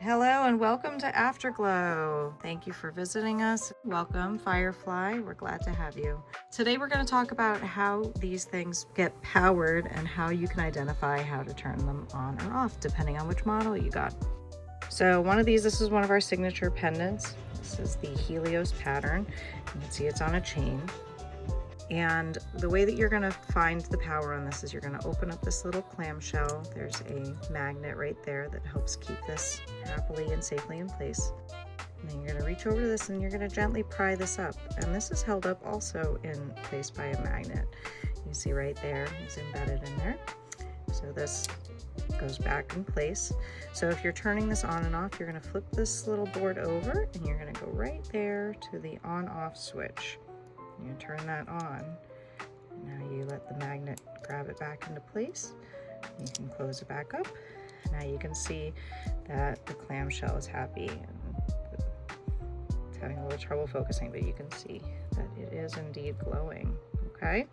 Hello and welcome to Afterglow. Thank you for visiting us. Welcome, Firefly. We're glad to have you. Today we're going to talk about how these things get powered and how you can identify how to turn them on or off depending on which model you got. So this is one of our signature pendants. This is the Helios pattern. You can see it's on a chain. And the way that you're going to find the power on this is you're going to open up this little clamshell. There's a magnet right there that helps keep this happily and safely in place. And then you're going to reach over to this and you're going to gently pry this up. And this is held up also in place by a magnet. You can see right there, it's embedded in there. So this goes back in place. So if you're turning this on and off, you're going to flip this little board over and you're going to go right there to the on-off switch. You turn that on. Now you let the magnet grab it back into place. You can close it back up. Now you can see that the clamshell is happy and it's having a little trouble focusing, but you can see that it is indeed glowing. Okay,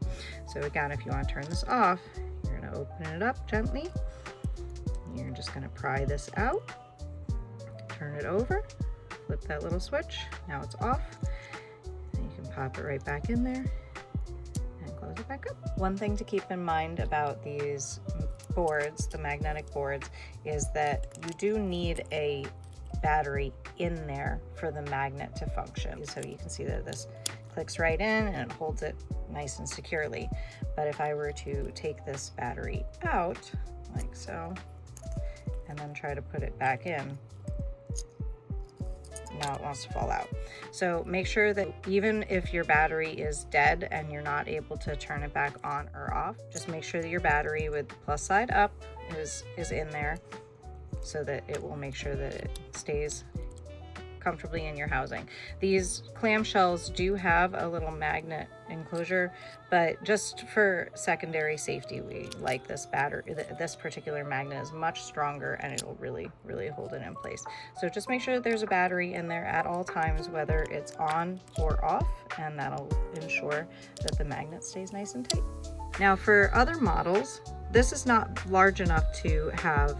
so again, if you want to turn this off, you're going to open it up gently. You're just going to pry this out, turn it over, flip that little switch. Now it's off. Pop it right back in there and close it back up. One thing to keep in mind about these boards, the magnetic boards, is that you do need a battery in there for the magnet to function. So you can see that this clicks right in and it holds it nice and securely. But if I were to take this battery out like so and then try to put it back in, now it wants to fall out. So make sure that even if your battery is dead and you're not able to turn it back on or off, just make sure that your battery with the plus side up is in there so that it will make sure that it stays comfortably in your housing. These clamshells do have a little magnet enclosure, but just for secondary safety, we like this battery. This particular magnet is much stronger and it'll really hold it in place. So just make sure that there's a battery in there at all times, whether it's on or off, and that'll ensure that the magnet stays nice and tight. Now for other models, this is not large enough to have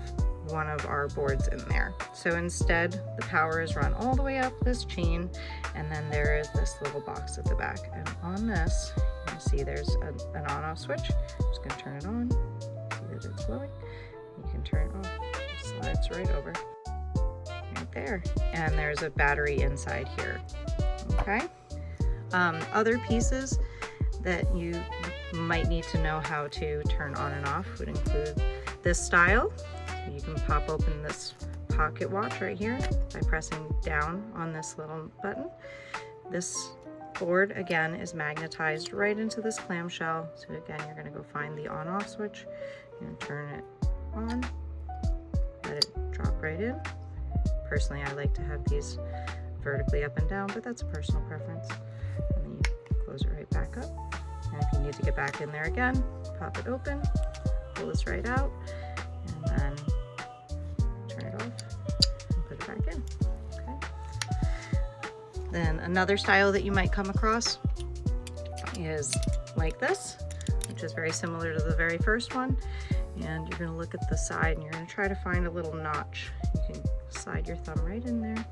one of our boards in there. So instead, the power is run all the way up this chain, and then there is this little box at the back. And on this, you can see there's an on-off switch. I'm just gonna turn it on, see that it's glowing. You can turn it off, it slides right over, right there. And there's a battery inside here, okay? Other pieces that you might need to know how to turn on and off would include this style. You can pop open this pocket watch right here by pressing down on this little button. This board again is magnetized right into this clamshell. So again, you're going to go find the on-off switch and turn it on. Let it drop right in. Personally, I like to have these vertically up and down, but that's a personal preference. And then you close it right back up. And if you need to get back in there again, pop it open, pull this right out, and then turn it off and put it back in. Okay. Then another style that you might come across is like this, which is very similar to the very first one. And you're going to look at the side and you're going to try to find a little notch. You can slide your thumb right in there,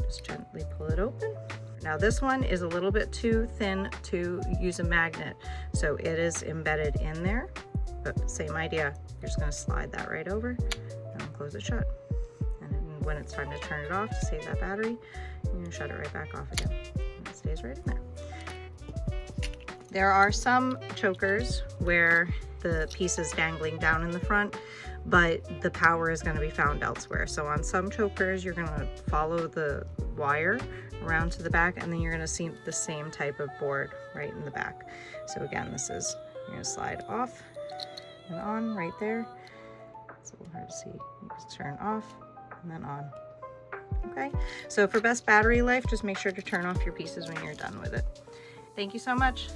just gently pull it open. Now this one is a little bit too thin to use a magnet, so it is embedded in there, but same idea. You're just going to slide that right over and then close it shut. And then when it's time to turn it off to save that battery, you're going to shut it right back off again. And it stays right in there. There are some chokers where the piece is dangling down in the front, but the power is going to be found elsewhere. So on some chokers, you're going to follow the wire around to the back, and then you're going to see the same type of board right in the back. So again, this is, you're going to slide off and on right there. It's a little hard to see. You just turn off and then on. Okay, so for best battery life, just make sure to turn off your pieces when you're done with it. Thank you so much.